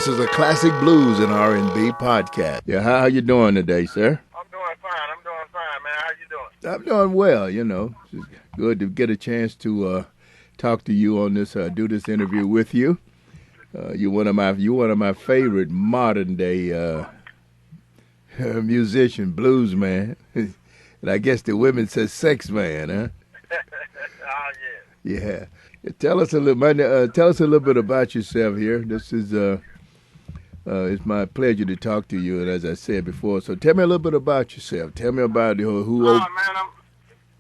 This is a classic blues and R&B podcast. Yeah, how you doing today, sir? I'm doing fine, man. How you doing? I'm doing well, It's good to get a chance to talk to you on this, do this interview with you. You're one of my favorite modern day musician, blues man. And I guess the women says sex man, huh? Oh, Yeah. Tell us a little bit about yourself here. This is it's my pleasure to talk to you, and as I said before, so tell me a little bit about yourself. Tell me about who. Oh man,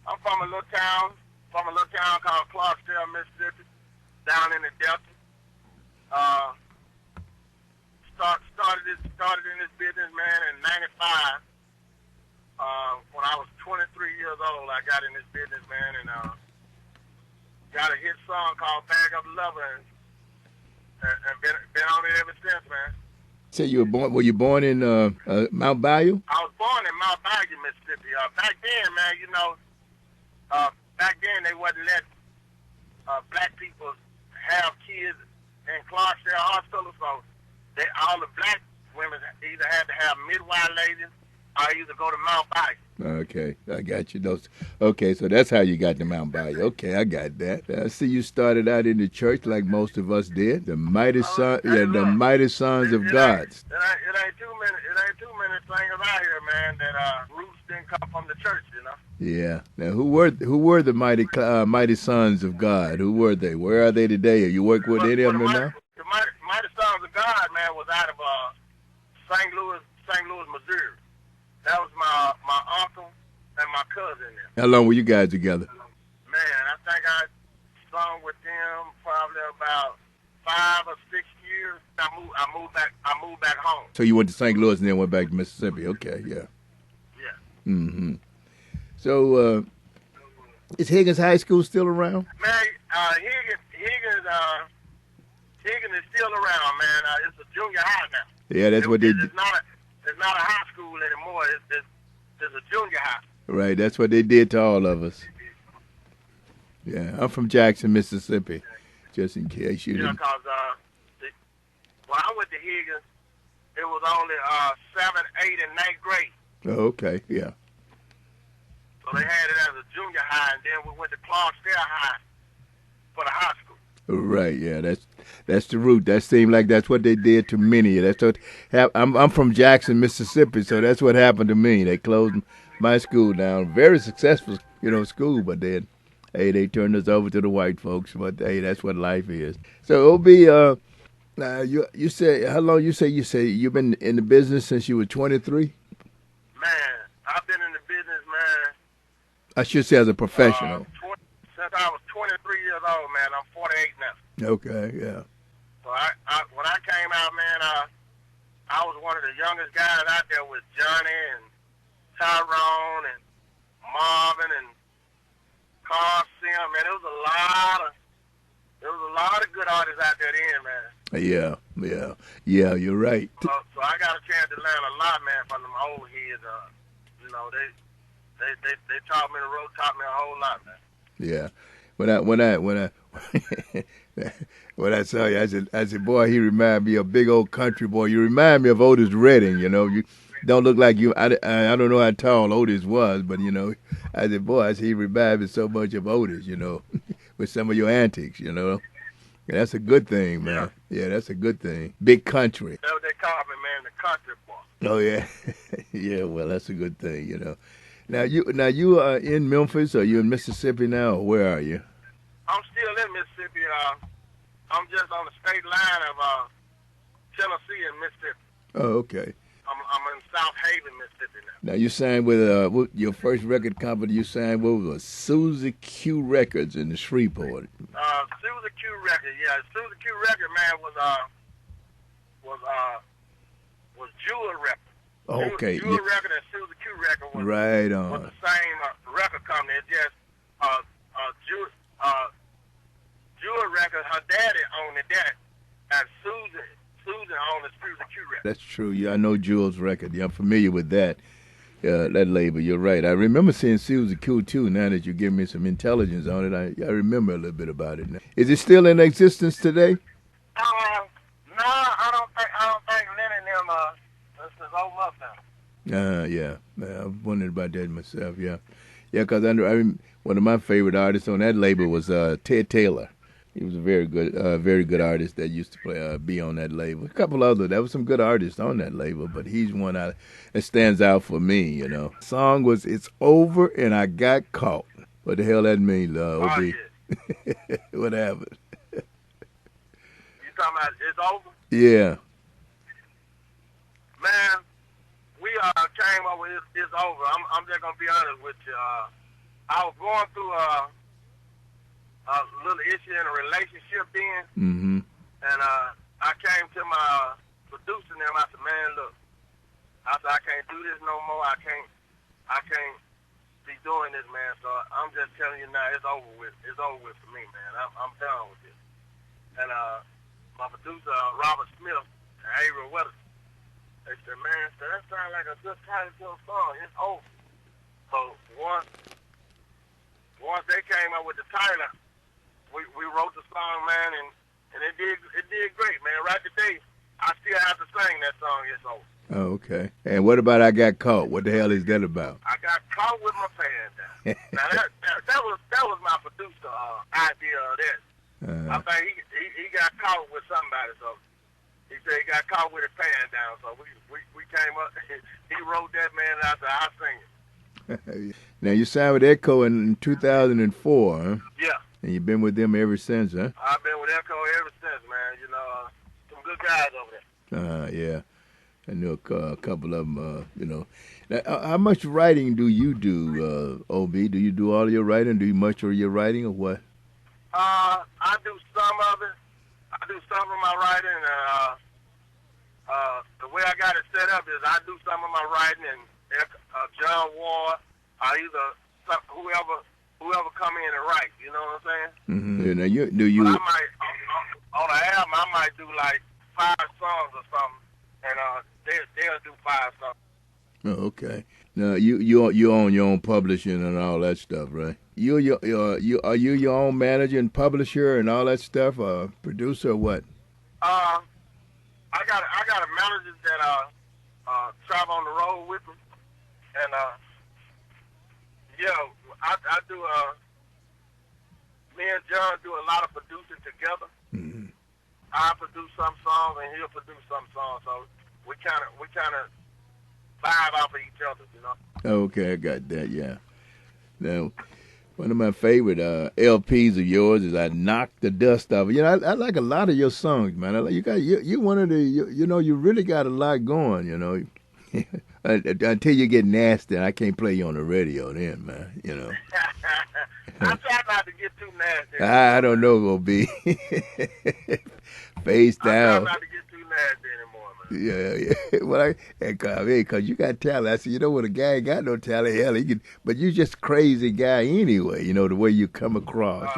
I'm from a little town called Clarksdale, Mississippi, down in the Delta. Started in this business, man, in '95. When I was 23 years old, I got in this business, man, and got a hit song called "Bag Up Lover," and been on it ever since, man. So were you born in Mount Bayou? I was born in Mount Bayou, Mississippi. Back then, man, back then they wouldn't let black people have kids in Clarksdale Hospital, so all the black women either had to have midwife ladies or either go to Mount Bayou. Okay, I got you. Okay, so that's how you got to Mount Bayou. Okay, I got that. I see you started out in the church like most of us did. The mighty sons of God. It ain't too many singers out here, man, that roots didn't come from the church, Yeah. Now, who were the mighty sons of God? Who were they? Where are they today? You work with any of them now? The mighty sons of God, man, was out of St. Louis, Missouri. That was my uncle and my cousin there. How long were you guys together? Man, I think I sung with them probably about 5 or 6 years. I moved back home. So you went to St. Louis and then went back to Mississippi. Okay, yeah. Yeah. Mm-hmm. So is Higgins High School still around? Man, Higgins is still around, man. It's a junior high now. Yeah, that's what they did. It's not a high school anymore. It's a junior high. Right, that's what they did to all of us. Yeah, I'm from Jackson, Mississippi, just in case you didn't. Because when I went to Higgins, it was only 7th, 8th, and 9th grade. Oh, okay, yeah. So they had it as a junior high, and then we went to Clarksdale High for the high school. Right, yeah, that's the route. That seemed like that's what they did to many. That's what I'm from Jackson, Mississippi, so that's what happened to me. They closed my school down. Very successful, school, but then, hey, they turned us over to the white folks. But hey, that's what life is. So OB, you say how long? You say you've been in the business since you were 23. Man, I've been in the business, man. I should say as a professional. Since I was 23 years old, man. I'm 48 now. Okay, yeah. So when I came out, man, I was one of the youngest guys out there with Johnny and Tyrone and Marvin and Carl Sim. Man, there was a lot of good artists out there then, man. Yeah, you're right. So I got a chance to learn a lot, man, from them old heads. They taught me the road, taught me a whole lot, man. Yeah, when I saw you, I said, boy, he reminded me of a big old country boy. You remind me of Otis Redding. You don't look like you. I don't know how tall Otis was, but I said, boy, he reminded me so much of Otis. With some of your antics. And that's a good thing, man. Yeah, that's a good thing. Big country. That's what they call me, man, the country boy. Oh yeah, yeah. Well, that's a good thing. Now you are in Memphis, or you in Mississippi now, or where are you? I'm still in Mississippi. I'm just on the state line of Tennessee and Mississippi. Oh, okay. I'm in South Haven, Mississippi now. Now you signed with your first record company. You signed with Suzy Q Records in the Shreveport. Suzy Q Records, yeah. Suzy Q Records, man, was Jewel Records. Okay. Jewel Record and Suzy Q Record was right on. Was the same record company. It's just Jewel Record, her daddy owned it there, and Susan owned the Suzy Q Record. That's true. Yeah, I know Jewel's record. Yeah, I'm familiar with that. That label. You're right. I remember seeing Suzy Q too. Now that you give me some intelligence on it, I remember a little bit about it now. Is it still in existence today? No, I since Open Up now. Yeah. I was wondering about that myself, yeah. Yeah, because one of my favorite artists on that label was Ted Taylor. He was a very good artist that used to be on that label. A couple other, there was some good artists on that label, but he's one that stands out for me, you know. The song was "It's Over and I Got Caught." What the hell that mean, OB? Oh, yeah. What happened? You talking about It's Over? Yeah. Man, we came up with It's Over. I'm just gonna be honest with you. I was going through a little issue in a relationship then, and I came to my producer and them. I said, "Man, look," I said, "I can't do this no more. I can't be doing this, man. So I'm just telling you now, it's over with. It's over with for me, man. I'm done with this." And my producer, Robert Smith and Avery Weather, they said, "Man, that sounds like a good title to a song. It's over." So once they came up with the title, we wrote the song, man, and it did great, man. Right today, I still have to sing that song, It's Over. Oh, okay. And what about I Got Caught? What the hell is that about? I got caught with my pants down. Now that was my producer idea of that. I think he got caught with somebody, so he said he got caught with his pants down. So we came up. He wrote that, man, and I said I'll sing it. Now you signed with ECKO in 2004, huh? Yeah. And you've been with them ever since, huh? I've been with ECKO ever since, man. You know, some good guys over there. Yeah. I know a couple of them, you know. Now, how much writing do you do, OB? Do you do all of your writing? Do you much of your writing or what? I do some of it. I do some of my writing. The way I got it set up is I do some of my writing, and John Ward, or either whoever come in and write. You know what I'm saying? Mm-hmm. Yeah, now do you? But I might on an album I might do like 5 songs or something, and they'll do 5 songs. Oh, okay. Now you own your own publishing and all that stuff, right? Are you your own manager and publisher and all that stuff, or producer or what? I got a manager that travel on the road with me, and I do. Me and John do a lot of producing together. Mm-hmm. I produce some songs and he'll produce some songs, so we kind of vibe off of each other, you know. Okay, I got that. Yeah. Now, one of my favorite LPs of yours is "I Knocked the Dust Off." You know, I like a lot of your songs, man. You one of the you really got a lot going, you know. Until you get nasty, and I can't play you on the radio then, man. You know. I try not to get too nasty. I don't know, OB. Face down. I try not to get too nasty anymore, man. Yeah. Well, because you got talent. I said, you know what, a guy ain't got no talent. Hell, he can, but you just a crazy guy anyway. You know the way you come across.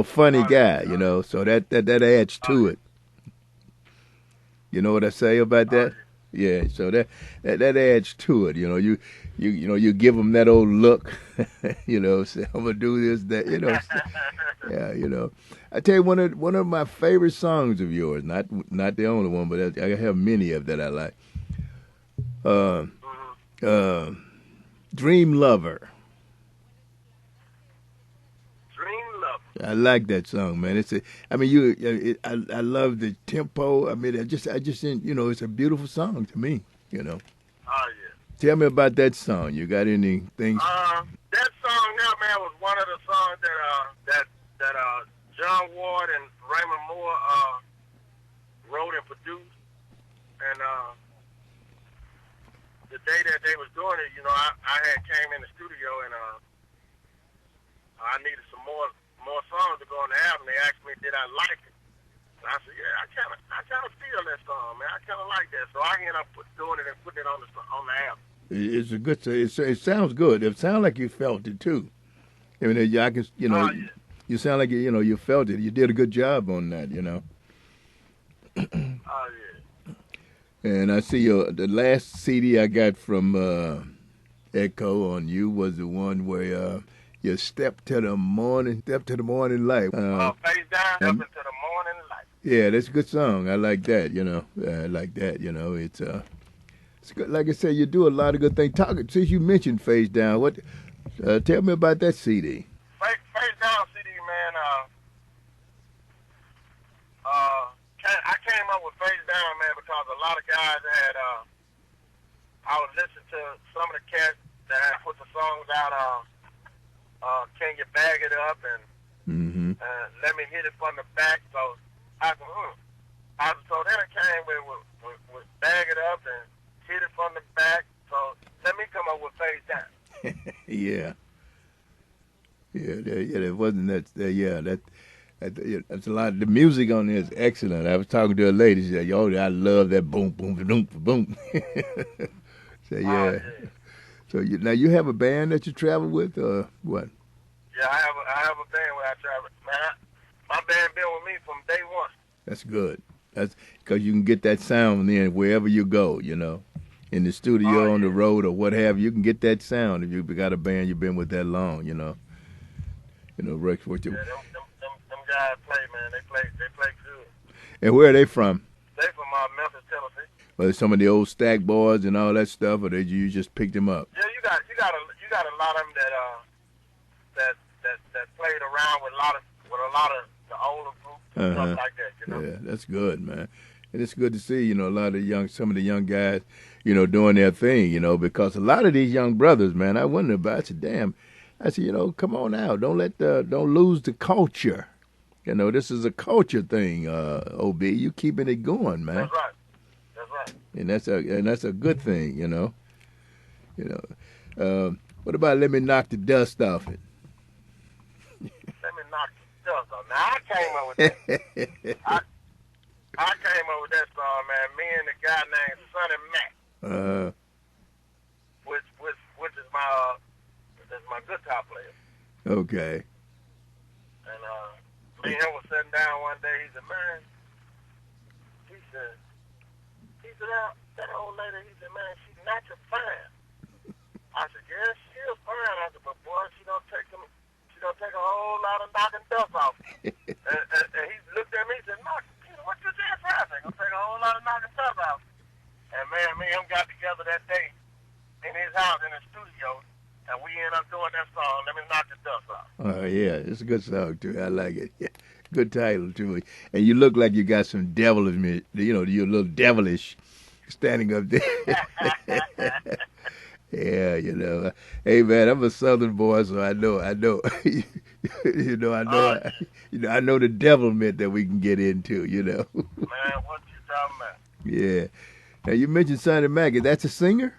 Funny guy. You know, so that adds to it. You know what I say about that? Yeah, so that adds to it. You know, you give them that old look. You know, say I'm gonna do this, that. You know, yeah. You know, I tell you one of my favorite songs of yours. Not the only one, but I have many of that I like. Dream Lover. I like that song, man. I love the tempo. I mean, I just, it's a beautiful song to me, you know. Oh, yeah. Tell me about that song. You got anything? That song now, man, was one of the songs that John Ward and Raymond Moore wrote and produced. And the day that they was doing it, you know, I had came in the studio and I needed some more songs to go on the album. They asked me, did I like it? And I said, yeah, I kind of feel that song, man. I kind of like that. So I ended up doing it and putting it on the album. It's a good. It sounds good. It sounds like you felt it too. I mean, I can, you sound like you felt it. You did a good job on that, you know. Oh yeah. And I see the last CD I got from ECKO on you was the one where you step to the morning light. Face down, step into the morning light. Yeah, that's a good song. I like that. I like that. It's good. Like I said, you do a lot of good things. Since you mentioned Face Down, tell me about that CD. Face Down CD, man. I came up with Face Down, man, because a lot of guys had. I was listening to some of the cats that had put the songs out. Can You Bag It Up and Let Me Hit It From the Back. So so then it came with Bag It Up and Hit It From the Back. So let me come up with Face Down. Yeah. That wasn't that. That's a lot. The music on there is excellent. I was talking to a lady. She said, "Yo, I love that boom, boom, boom, boom." So yeah. So now you have a band that you travel with, or what? Yeah, I have a band where I travel. Man, my band been with me from day one. That's good. That's because you can get that sound in wherever you go. In the studio, on the road, or what have you, can get that sound if you've got a band you've been with that long. Rex, what you? Yeah, them guys play, man. They play good. And where are they from? They from Memphis, Tennessee. Well, some of the old Stack Boys and all that stuff, or you just picked them up? Yeah, you got a lot of them that played around with a lot of the older groups and stuff like that. Yeah, that's good, man. And it's good to see, a lot of some of the young guys, doing their thing, because a lot of these young brothers, man, I wonder about. I said, damn. I said, come on out. Don't lose the culture. This is a culture thing, OB. You keeping it going, man. That's right. And that's a good thing, What about Let Me Knock the Dust Off It? Let Me Knock the Dust Off. Now I came up with that. I came up with that song, man. Me and the guy named Sonny Mac. Which is my guitar player. Okay. And me and him was sitting down one day. He said, "Man," he said, that old lady. He said, "Man, she's not your fine." I said, "Yeah, she is fine." I said, "But boy, she don't take a whole lot of knocking dust off." and he looked at me and said, "What you just said? I said, gonna take a whole lot of knocking dust off." And man, me and him got together that day in his house in the studio. And we ended up doing that song, Let Me Knock the Dust Off. Oh, yeah. It's a good song, too. I like it. Yeah. Good title, too. And you look like you got some devilish, you're a little devilish standing up there. Yeah, Hey, man, I'm a Southern boy, so I know. I know the devilment that we can get into, Man, what you talking about? Yeah. Now, you mentioned Sonny Mac. That's a singer?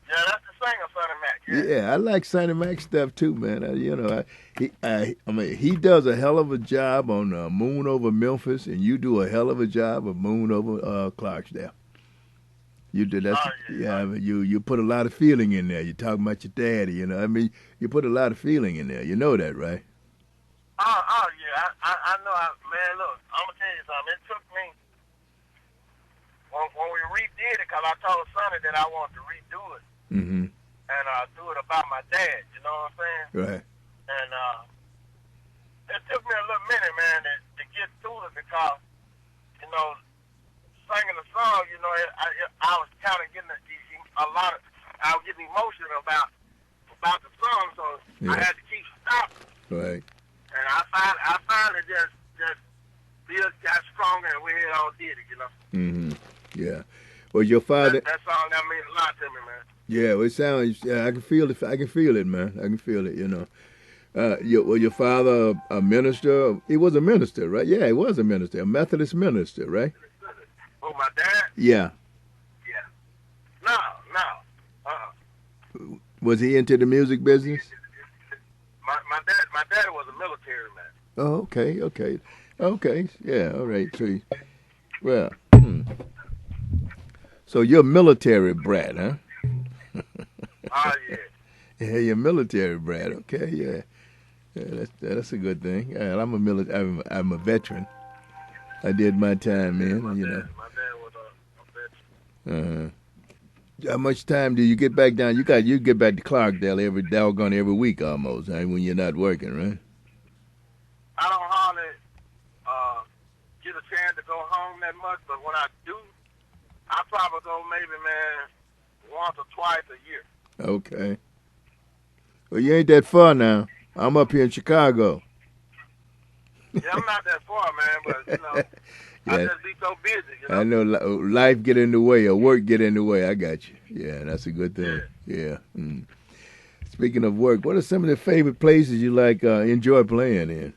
Yeah, that's the singer, Sonny Mac. Yeah, I like Sonny Mac stuff too, man. He does a hell of a job on Moon Over Memphis, and you do a hell of a job of Moon Over Clarksdale. You did that. You put a lot of feeling in there. You're talking about your daddy, you put a lot of feeling in there. You know that, right? Oh yeah, I know. Man, look, I'm gonna tell you something. It took me when we redid it, because I told Sonny that I wanted to redo it. Mm-hmm. And do it about my dad, you know what I'm saying? Right. And it took me a little minute, man, to get through it, because, singing the song, I was kind of getting I was getting emotional about the song, so I had to keep stopping. Right. And I finally just got stronger, and we all did it, Mm-hmm. Yeah. Well, your father. That song, that means a lot to me, man. Yeah, well, it sounds. Yeah, I can feel it. I can feel it, man. I can feel it. Your father a minister? He was a minister, right? Yeah, he was a minister, a Methodist minister, right? Oh, my dad? Yeah. Yeah. No. Was he into the music business? My dad was a military man. Oh, okay. Yeah, all right. So, well, so you're a military brat, huh? Oh, yeah. Yeah, you're a military brat. Okay, yeah, that's a good thing. Yeah, I'm a veteran. I did my time, man. My dad was a veteran. How much time do you get back down? You get back to Clarksdale every week almost, right? When you're not working, right? I don't hardly get a chance to go that much, but when I do, I probably go maybe, man, once or twice a year. Okay. Well, you ain't that far now. I'm up here in Chicago. Yeah, I'm not that far, man, but, you know, I Yeah. just be so busy, you know. I know life get in the way or work get in the way. I got you. Yeah, that's a good thing. Yeah. Speaking of work, what are some of the favorite places you like enjoy playing in?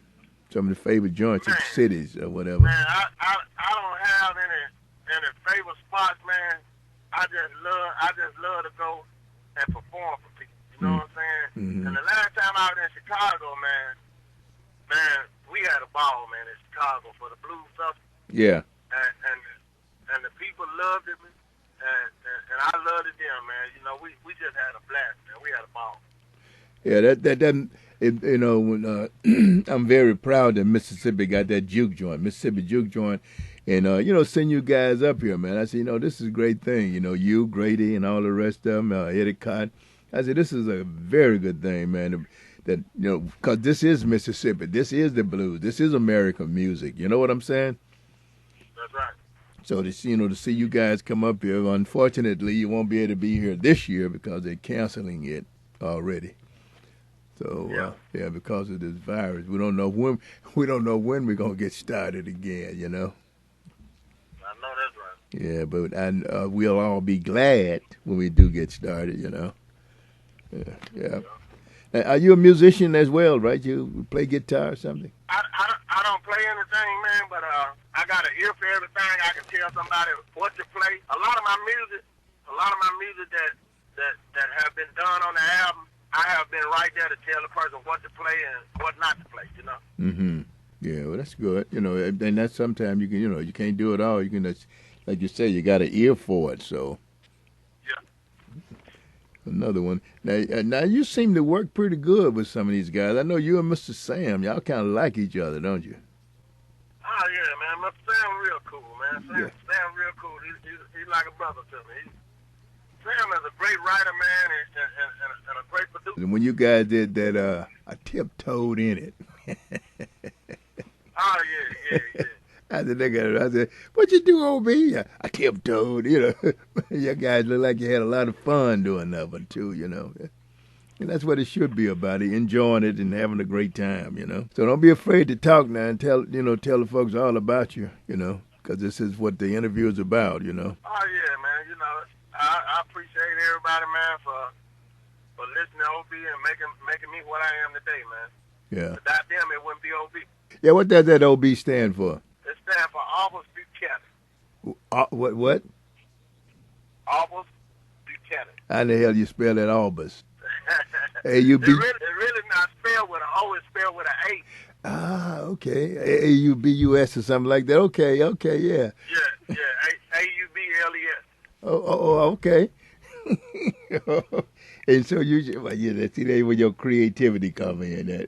Some of the favorite joints in cities or whatever. Man, I don't have any favorite spots, man. I just love to go and perform for people. You know what I'm saying? Mm-hmm. And the last time I was in Chicago, man, we had a ball, man, in Chicago for the Blues Festival. Yeah. And the people loved it, and I loved it them, man. You know, we just had a blast, man. We had a ball. Yeah, that doesn't. You know, when I'm very proud that Mississippi got that juke joint, Mississippi juke joint, and you know, send you guys up here, man. I said, you know, this is a great thing. You know, you, Grady, and all the rest of them, Eddie Cott. I said, this is a very good thing, man. That, you know, because this is Mississippi, this is the blues, this is American music. You know what I'm saying? That's right. So to see you guys come up here, unfortunately, you won't be able to be here this year because they're canceling it already. So yeah, because of this virus, we don't know when we're gonna get started again. You know. I know that's right. Yeah, but we'll all be glad when we do get started. You know. Yeah. Are you a musician as well, right? You play guitar or something? I don't play anything, man, but I got an ear for everything. I can tell somebody what to play. A lot of my music that have been done on the album, I have been right there to tell the person what to play and what not to play, you know? Mm-hmm. Yeah, well, that's good. You know, and that's sometimes you can, you know, you can't do it all. You can, like you say, you got an ear for it, so. Yeah. Another one. Now you seem to work pretty good with some of these guys. I know you and Mr. Sam, y'all kind of like each other, don't you? Oh, yeah, man. Mr. Sam real cool, man. Sam real cool. He's like a brother to me. Sam is a great writer, man, and a great producer. And when you guys did that, I tiptoed in it. Oh, yeah. I said, what you do, OB? I tiptoed, you know. You guys look like you had a lot of fun doing that one, too, you know. And that's what it should be about, enjoying it and having a great time, you know. So don't be afraid to talk now and tell the folks all about you, you know, because this is what the interview is about, you know. Oh, yeah, man. You know, I appreciate everybody, man, for listening to OB and making me what I am today, man. Yeah. Without them, it wouldn't be OB. Yeah, what does that OB stand for? It stands for Albus Buchanan. What? Albus Buchanan. How the hell you spell that Albus? A-U-B? It really not spelled with an O, it's spelled with an A. Ah, okay. A-U-B-U-S or something like that. Okay, yeah. Yeah, A-U-B-L-E-S. Oh, okay. And so see, that's where your creativity come in.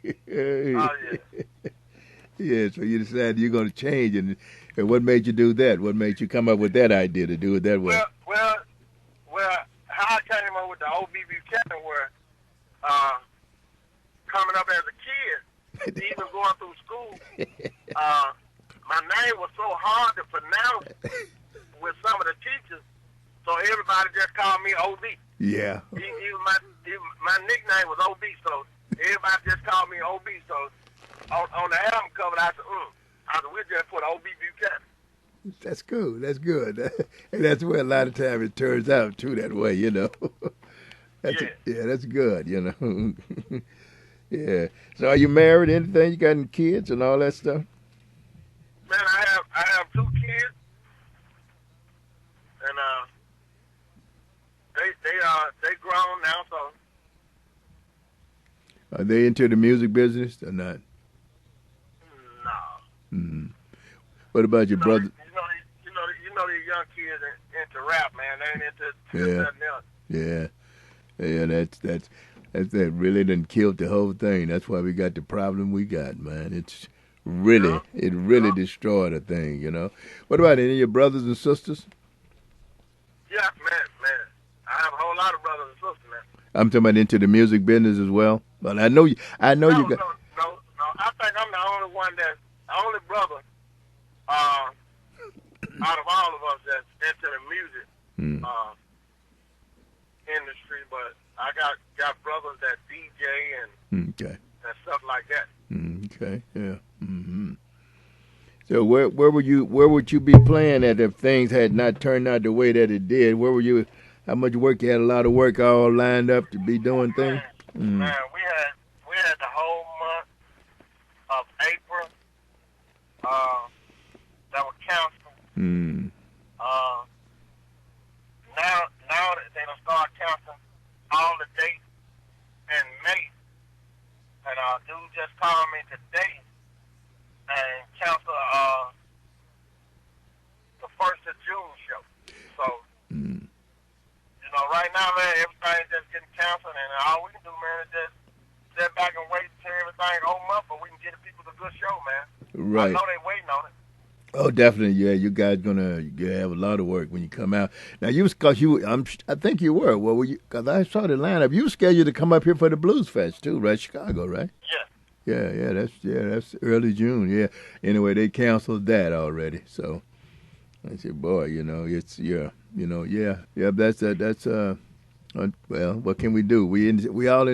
Oh, yeah. Yeah, so you decided you're going to change, and what made you do that? What made you come up with that idea to do it that way? Well, how I came up with the O.B. Buchanan were coming up as a kid, even going through school, my name was so hard to pronounce with some of the teachers, so everybody just called me O.B. Yeah. My nickname was O.B., so everybody just called me O.B., so on the album cover, I said, we just put O.B. Buchanan. That's cool. That's good. And that's where a lot of times it turns out, too, that way, you know. That's good, you know. Yeah. So are you married, anything? You got any kids and all that stuff? Man, I have 2 kids, and they grown now, so. Are they into the music business or not? No. Mm-hmm. What about your brother? You know these young kids into rap, man. They ain't into nothing else. Yeah. That really done killed the whole thing. That's why we got the problem we got, man. It really destroyed the thing, you know. What about any of your brothers and sisters? Yeah, man. I have a whole lot of brothers and sisters, man. I'm talking about into the music business as well. But I know you got. No. I think I'm the only brother out of all of us that's into the music Mm. industry, but I got brothers that DJ and Okay. stuff like that. Okay. Yeah. Mm-hmm. So where would you be playing at if things had not turned out the way that it did? Where were you? How much work? You had a lot of work all lined up to be doing things. Man, we had the whole month of April that was canceled. Mm. Now that they done start canceling all the dates in May, and dude just called me today and cancel the 1st of June show. So, you know, right now, man, everything's just getting canceled, and all we can do, man, is just sit back and wait until everything open up, but we can get the people a good show, man. Right. I know they waiting on it. Oh, definitely. Yeah, you guys gonna have a lot of work when you come out. Now, I think you were. Well, were you? Because I saw the lineup. You were scheduled to come up here for the Blues Fest too, right? Chicago, right? Yeah. That's early June. Yeah. Anyway, they canceled that already. So I said, boy, it's well, what can we do? We all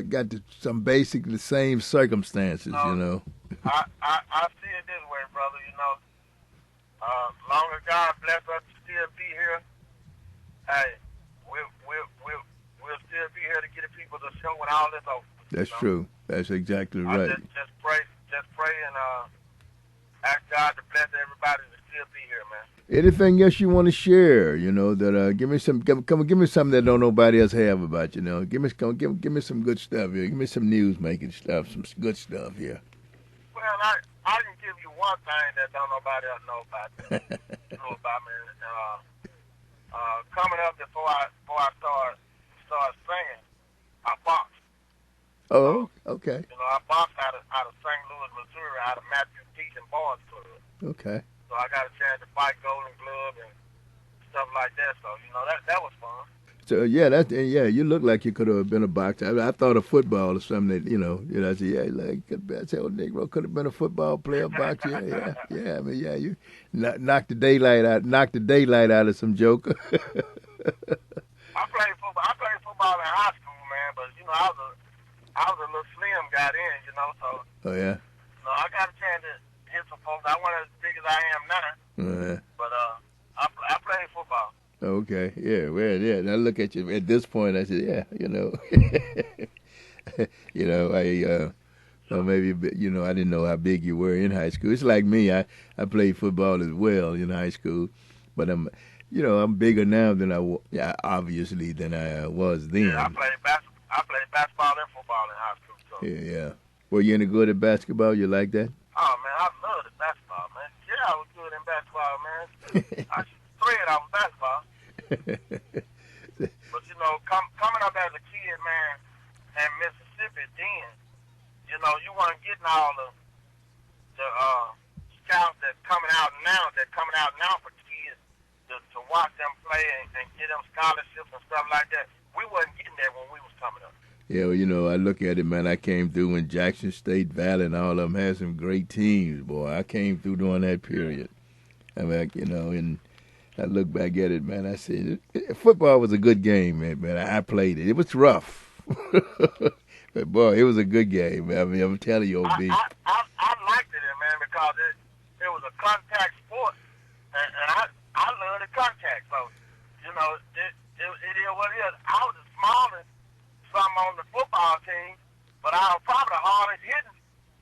got some basically the same circumstances, I see it this way, brother. Long as God bless us to still be here, hey, we'll still be here to get the people to show when all this over. That's true. That's exactly right. Just pray and ask God to bless everybody to still be here, man. Anything else you want to share? That give me something that don't nobody else have about. Give me some good stuff here. Give me some news making stuff, some good stuff here. Well, I can give you one thing that don't nobody else know about. Man. Coming up before I start singing, I boxed. Oh, okay. I boxed out of St. Louis, Missouri, out of Matthew Deaton Boys Club. Okay. So I got a chance to fight Golden Glove and stuff like that. So that was fun. So you look like you could have been a boxer. I thought of football or something that I said, I said, old Negro could have been a football player, boxer. Yeah. I mean, you knocked the daylight out of some joker. I played football in high school, man, but I was a little slim guy then, so. Oh yeah. I got a chance to hit some folks. I wasn't as big as I am now. But I played football. Okay, yeah, well, yeah. And I look at you at this point. I said, so maybe, I didn't know how big you were in high school. It's like me. I played football as well in high school, but I'm bigger now than I was then. Yeah, I played basketball and football in high school. So. Yeah. Were you any good at basketball? You like that? Oh man, I loved basketball, man. Yeah, I was good in basketball, man. I should thread off basketball. But coming up as a kid, man, in Mississippi, then, you weren't getting all the scouts that coming out now for kids to watch them play and get them scholarships and stuff like that. We wasn't getting that when we was coming up. Yeah, well, I look at it, man. I came through when Jackson State, Valley, and all of them had some great teams, boy. I came through during that period. I mean, and I look back at it, man. I said, football was a good game, man. I played it. It was rough. But, boy, it was a good game, man. I mean, I'm telling you, OB. I liked it, man, because it was a contact sport, and I love the contact. So, it is what it is. I was the smallest on the football team, but I was probably the hardest hitting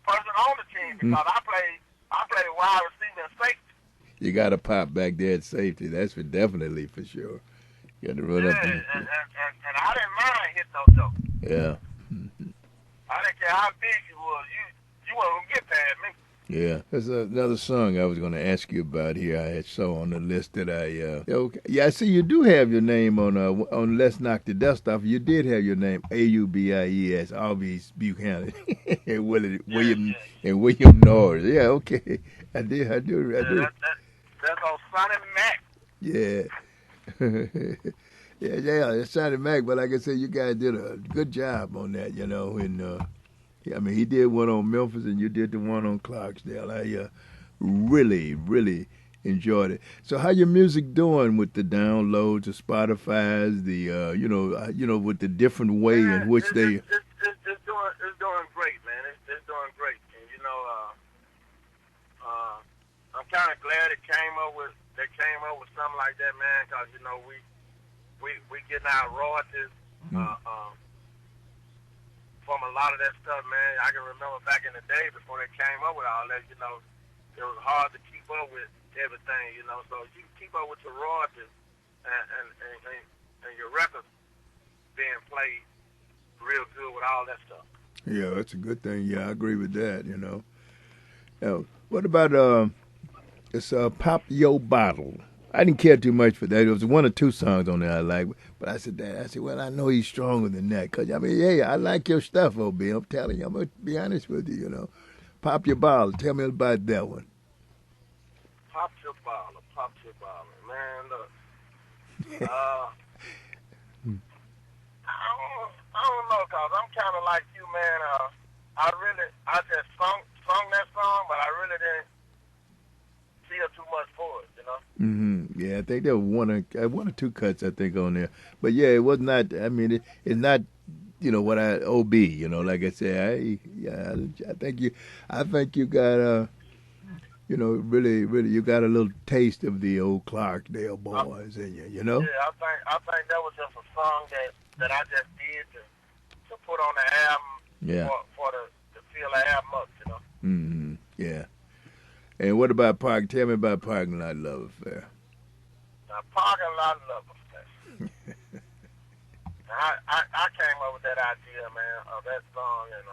person on the team because I played wide receiver and safety. You got to pop back there at safety. That's definitely for sure. You got to run up. And I didn't mind hitting those jokes. Yeah. I didn't care how big you was. You wasn't going to get past me. Yeah, there's another song I was going to ask you about here. I saw on the list that I see you do have your name on Let's Knock the Dust Off. You did have your name Aubies, Albies Buchanan, and William Norris. Yeah, okay, I do. That's on Sonny Mac. Yeah. Yeah, it's Sonny Mac. But like I said, you guys did a good job on that, and. I mean, he did one on Memphis, and you did the one on Clarksdale. I really enjoyed it. So how your music doing with the downloads, the Spotify's, the with the different way in which they. It's doing great, man. It's doing great. And I'm kind of glad they came up with something like that, man, because we getting our royalties from a lot of that stuff, man. I can remember back in the day before they came up with all that, it was hard to keep up with everything, So you keep up with your royalties and your records being played real good with all that stuff. Yeah, that's a good thing. Yeah, I agree with that. Now, what about it's Pop Your Bottle? I didn't care too much for that. There was one or two songs on there I liked, but I said, well, I know he's stronger than that. Cause I mean, yeah, I like your stuff, OB. I'm telling you, I'm gonna be honest with you. Pop Your Bottle. Tell me about that one. Pop your bottle, man. Look, I don't know, cause I'm kind of like you, man. I just sung that song, but I really didn't feel too much for it, Yeah, I think there were one or two cuts I think on there, but yeah, it was not. I mean, it's not. What I OB. Like I said, I think you got really you got a little taste of the old Clarkdale boys in you. Yeah, I think that was just a song that I just did to put on the album. Yeah. For to feel the album up, Yeah. And what about Tell me about Parking Lot Love Affair. Now, Parking Lot Love Affair. I came up with that idea, man, of that song, and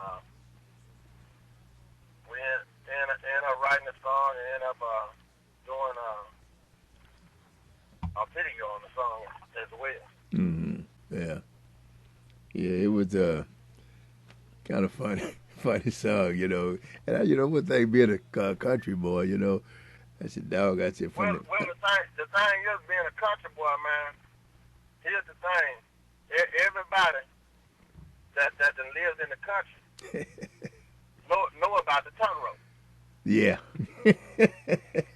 we ended up writing the song and ended up doing a video on the song as well. Yeah. Yeah, it was kind of funny song, And one thing being a country boy, I said, dog, I said, well, the thing is being a country boy, man. Here's the thing. Everybody that lives in the country know about the turn road. Yeah.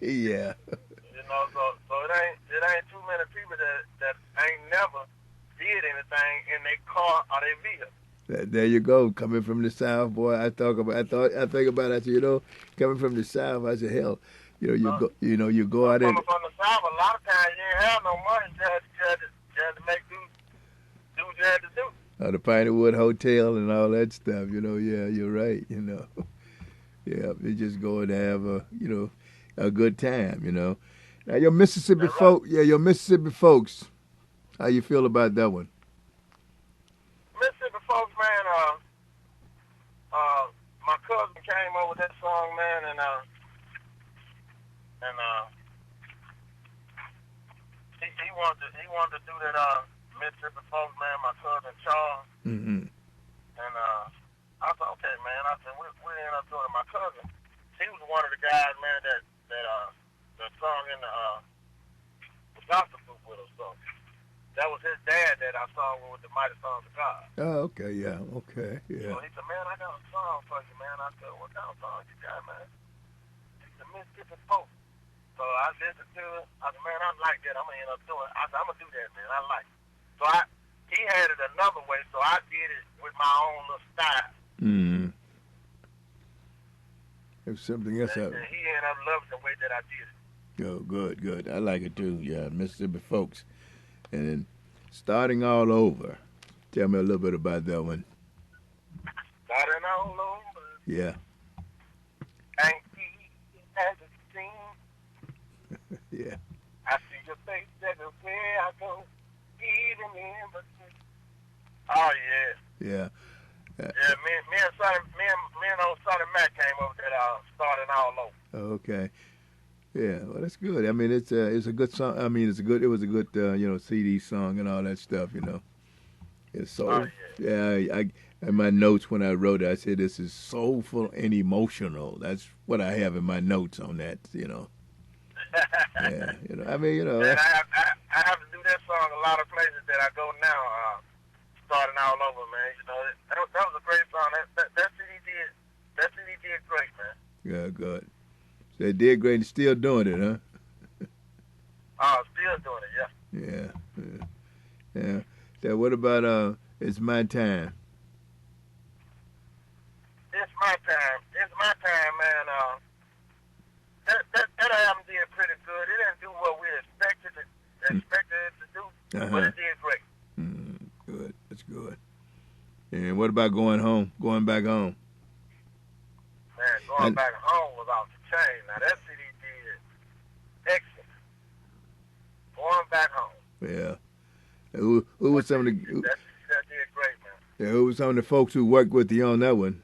Yeah. So it ain't too many people that ain't never did anything in their car or their vehicle. There you go. Coming from the South, boy, I think about it. I said, coming from the South, I said, hell, you go out there. Coming from the South, a lot of times you ain't have no money just to make do what you had to do. The Pinewood Hotel and all that stuff, yeah, you're right, Yeah, they just going to have a good time, Now your Mississippi folks, how you feel about that one? Mississippi folks, man, my cousin came over with that song, man, and he wanted to do that Mississippi folks, man, my cousin Charles. Mm-hmm. And I thought, okay, man. I said, we ended up doing it. My cousin, he was one of the guys, man, that sung in the gospel group with us. So that was his dad that I sung with the Mighty Sons of God. Oh, okay, yeah, okay, yeah. So he said, man, I got a song for you, man. I said, what kind of song you got, man? He said, Mississippi Folk. So I listened to it. I said, man, I like that. I'm going to end up doing it. I said, I'm going to do that, man. I like it. So he had it another way, so I did it with my own little style. Mm. There's something else. And he ended up loving the way that I did it. Oh, good. I like it too. Yeah, Mississippi folks. And then starting all over. Tell me a little bit about that one. Starting all over. Yeah. Ain't easy as it seems. Yeah. I see your face everywhere I go. Even in the city. Oh yeah. Yeah. Yeah, me and old Sonny Mac came over there starting all over. Okay. Yeah, well, that's good. I mean, it's a good song. I mean, it was a good CD song and all that stuff. It's so. Oh, yeah. I in my notes when I wrote it, I said this is soulful and emotional. That's what I have in my notes on that. Yeah, I mean, And I have to do that song a lot of places that I go now. Starting all over, man. That was a great song. That CD did great, man. Yeah, good. They did great and still doing it, huh? Still doing it, yeah. Yeah. So what about It's My Time? It's my time, man. That album did pretty good. It didn't do what we expected it to do, but it did great. Good. That's good. And what about Going Back Home? Man, Going Back Home was off the chain. Now that CD did excellent. Going Back Home. Yeah. Who was some of the that did great, man. Yeah, who was some of the folks who worked with you on that one?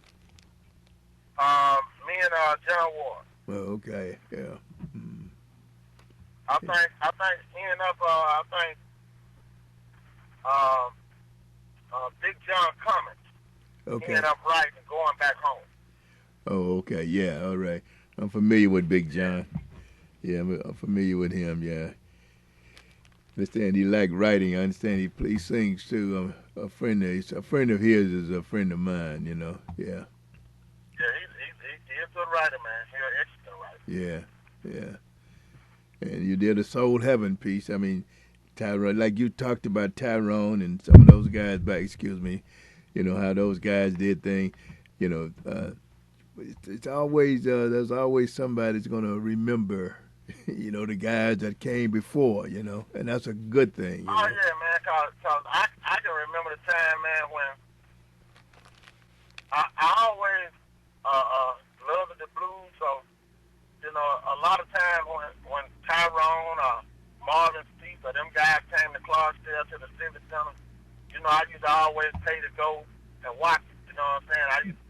Me and John Ward. Oh, okay. Yeah. I think he ended up Big John Cummings. Okay. He ended up writing Going Back Home. Oh, okay. Yeah, all right. I'm familiar with Big John. Yeah, I'm familiar with him, yeah. I understand he liked writing. I understand he sings too. A friend of his is a friend of mine, you know. Yeah. Yeah, he's a good writer, man. He's an excellent writer. Yeah. And you did a Soul Heaven piece. I mean, Tyrone, like you talked about Tyrone and some of those guys back, you know, how those guys did things, you know. It's always, there's always somebody that's going to remember, you know, the guys that came before, you know, and that's a good thing. Oh, yeah, man, because I can remember the time, man, when I always loved the blues. So, you know, a lot of times when Tyrone or Marvin Steep or them guys came to Clarksdale to the Civic Center, you know, I used to always pay to go and watch it, you know what I'm saying? I used to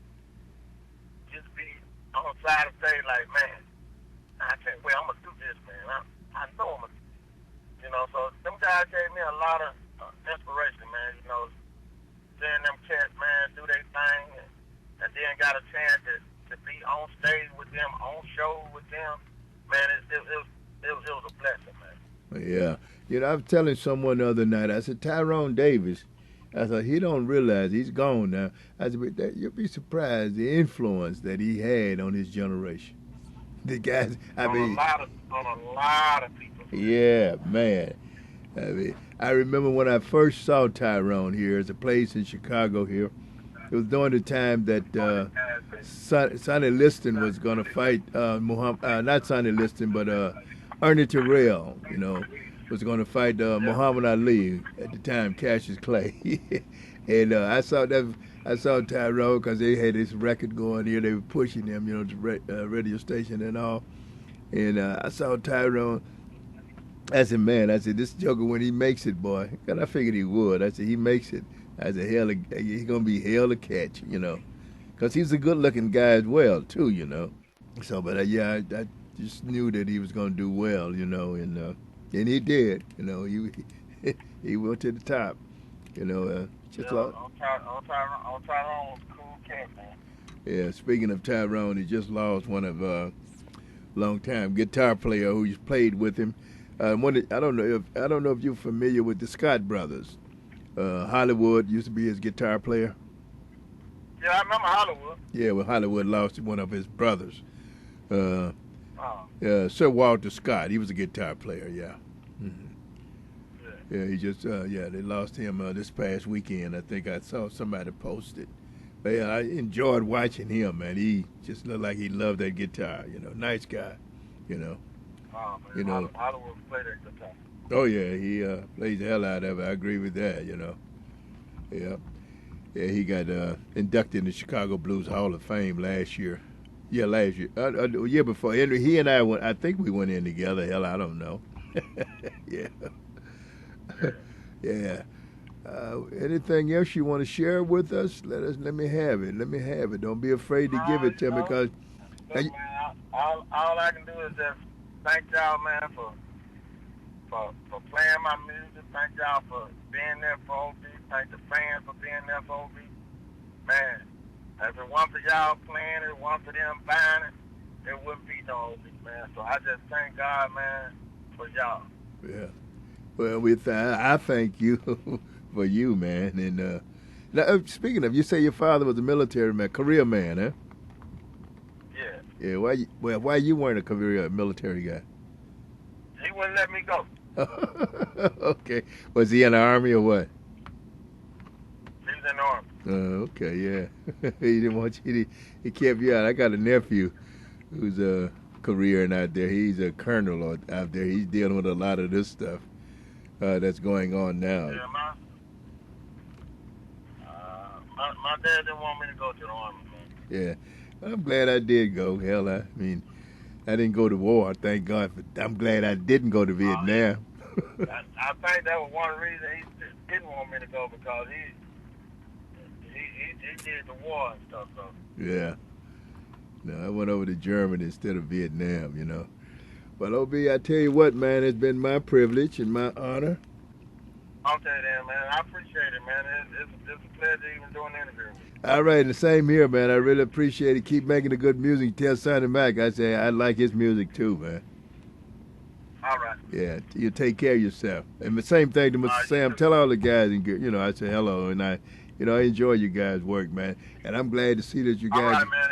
just be on the side of the stage like, man, I can't wait, I'm going to do this, man. I know I'm going to, you know, so them guys gave me a lot of inspiration, man, you know, seeing them cats, man, do their thing, and then got a chance to be on stage with them, on show with them, man, it was a blessing, man. Yeah. You know, I was telling someone the other night, I said, Tyrone Davis, I thought, he don't realize he's gone now. I said, but you'll be surprised the influence that he had on his generation. The guys, on a lot of people. Yeah, man. I mean, I remember when I first saw Tyrone here at a place in Chicago here. It was during the time that Sonny Liston was going to fight not Sonny Liston, but Ernie Terrell, you know, was going to fight Muhammad Ali at the time, Cassius Clay. And I saw Tyrone because they had this record going here. They were pushing him, you know, to radio station and all. And I saw Tyrone. I said, man, this joker, when he makes it, boy, and I figured he would. I said, he makes it. I said, he's going to be hell to catch, you know, because he's a good-looking guy as well, too, you know. So, but, I just knew that he was going to do well, you know, and he did, you know. He went to the top, you know. Tyrone was a cool cat, man. Yeah, speaking of Tyrone, he just lost one of long-time guitar player who's played with him. I don't know if you're familiar with the Scott brothers. Hollywood used to be his guitar player. Yeah, I remember Hollywood. Yeah, well, Hollywood lost one of his brothers. Sir Walter Scott. He was a guitar player. Yeah. Mm-hmm. Yeah, he just they lost him this past weekend. I think I saw somebody post it. But yeah, I enjoyed watching him, man. He just looked like he loved that guitar. You know, nice guy. You know. Oh, man. You know, Hollywood played that guitar. Oh yeah, he plays the hell out of it. I agree with that. You know. Yeah. Yeah, he got inducted in the Chicago Blues Hall of Fame last year. Yeah, last year. Year before. He and I went. I think we went in together. Hell, I don't know. Yeah. Yeah. Anything else you want to share with us? Let me have it. Let me have it. Don't be afraid to give it to me, because. Man, all I can do is just thank y'all, man, for playing my music. Thank y'all for being there for OB. Thank the fans for being there for OB. Man, if it weren't for y'all playing it, weren't for them buying it, there wouldn't be no OB, man. So I just thank God, man, for y'all. Yeah. Well, I thank you for you, man. And now, speaking of, you say your father was a military man, career man, huh? Yeah. Yeah, why you weren't a career military guy? He wouldn't let me go. Okay. Was he in the Army or what? He was in the Army. Okay, yeah. He didn't want you to, he kept you out. I got a nephew who's a career out there. He's a colonel out there. He's dealing with a lot of this stuff that's going on now. Yeah, my dad didn't want me to go to the Army, man. Yeah. I'm glad I did go. Hell, I mean, I didn't go to war, thank God. But I'm glad I didn't go to Vietnam. I think that was one reason he didn't want me to go, because he did the war and stuff. So. Yeah. No, I went over to Germany instead of Vietnam, you know. But OB, I tell you what, man, it's been my privilege and my honor. Okay then, man. I appreciate it, man. It's a pleasure even doing the interview. All right, and the same here, man. I really appreciate it. Keep making the good music. Tell Sonny Mac I say I like his music too, man. All right. Yeah, you take care of yourself. And the same thing to Mr. Sam. Tell all the guys, and you know, I say hello, and I enjoy you guys' work, man. And I'm glad to see that you guys. All right, man.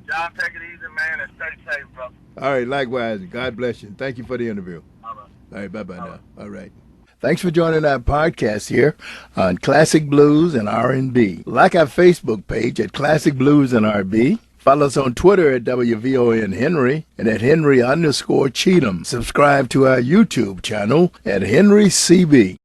Y'all take it easy, man, and stay safe, brother. All right, likewise. God bless you. Thank you for the interview. All right. All right, bye-bye now. All right. Thanks for joining our podcast here on Classic Blues and R&B. Like our Facebook page at Classic Blues and R&B. Follow us on Twitter at WVON Henry and at Henry_Cheatham. Subscribe to our YouTube channel at Henry CB.